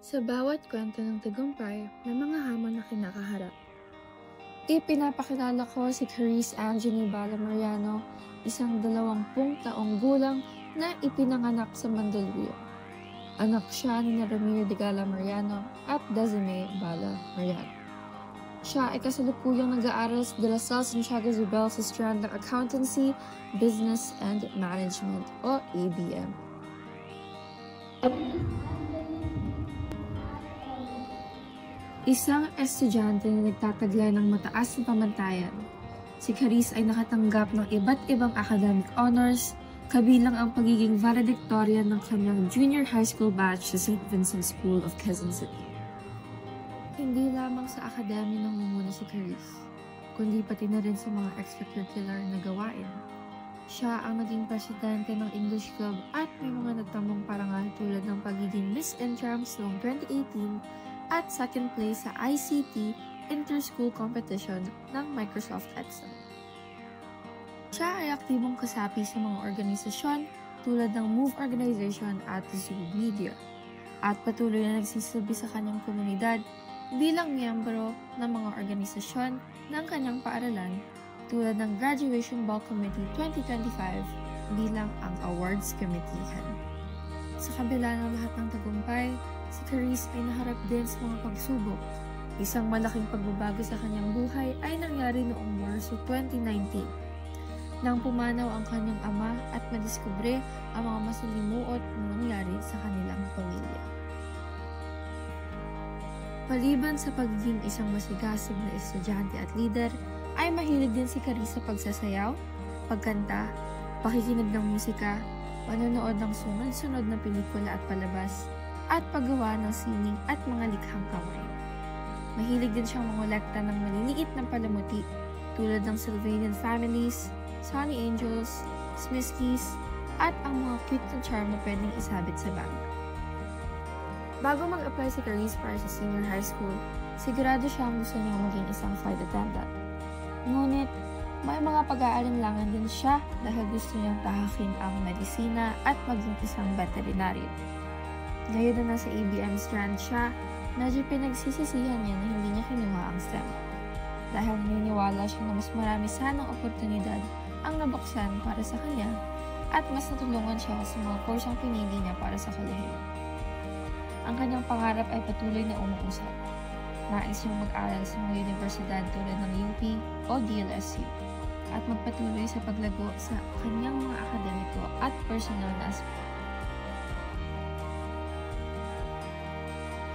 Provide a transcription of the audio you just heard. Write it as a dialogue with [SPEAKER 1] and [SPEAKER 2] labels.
[SPEAKER 1] Sa bawat kwento ng tagumpay, may mga hamon na kinakaharap. Ipinapakilala ko si Clarice Angeline Bala Mariano, isang 20 taong gulang na ipinanganak sa Mandaluyong. Anak siya ni Ramiro de Gala Mariano at Desiree Bala Mariano. Siya ay kasalukuyang nag-aaral sa De La Salle Santiago Zubel sa strand ng Accountancy, Business and Management o ABM. Isang estudyante na nagtataglay ng mataas na pamantayan. Si Clarice ay nakatanggap ng iba't ibang academic honors, kabilang ang pagiging valedictorian ng kanyang junior high school batch sa St. Vincent School of Quezon City. Hindi lamang sa akademya nangunguna si Clarice, kundi pati na rin sa mga extracurricular na gawain. Siya ang naging presidente ng English Club at may mga nagtamong parangal tulad ng pagiging Miss Intrams noong 2018 at second place sa ICT Inter-School Competition ng Microsoft Excel. Siya ay aktibong kasapi sa mga organisasyon tulad ng MOVE Organization at Zoo Media at patuloy na nagsisilbi sa kanyang komunidad bilang miyembro ng mga organisasyon ng kanyang paaralan tulad ng Graduation Ball Committee 2025 bilang ang Awards Committee Head. Sa kabila ng lahat ng tagumpay, si Clarice ay naharap din sa mga pagsubok. Isang malaking pagbabago sa kanyang buhay ay nangyari noong Marso 2019 nang pumanaw ang kanyang ama at madiskubre ang mga masalimuot na nangyari sa kanilang pamilya. Maliban sa pagiging isang masigasig na estudyante at leader, ay mahilig din si Clarice sa pagsasayaw, pagkanta, pakikinig ng musika, panonood ng sunod-sunod na pelikula at palabas, at paggawa ng sining at mga likhang kamay. Mahilig din siyang mangolekta ng maliliit na palamuti tulad ng Sylvanian Families, Sunny Angels, Smiskies, at ang mga cute na charm na pwedeng isabit sa bag. Bago mag-apply si Clarice para sa senior high school, sigurado siyang gusto niyang maging isang flight attendant. Ngunit, may mga pag-aalinlangan din siya dahil gusto niyang tahakin ang medisina at maging isang veterinarian. Ngayon na nasa ABM strand siya, medyo pinagsisisihan niya na hindi niya kinuha ang STEM. Dahil naniniwala siya na mas marami sanang oportunidad ang nabuksan para sa kanya at mas natulungan siya sa mga kursong pinili niya para sa kolehiyo. Ang kanyang pangarap ay patuloy na umuusad. Nais niyang mag-aral sa mga universidad tulad ng UP o DLSU at magpatuloy sa paglago sa kanyang mga akademiko at personal na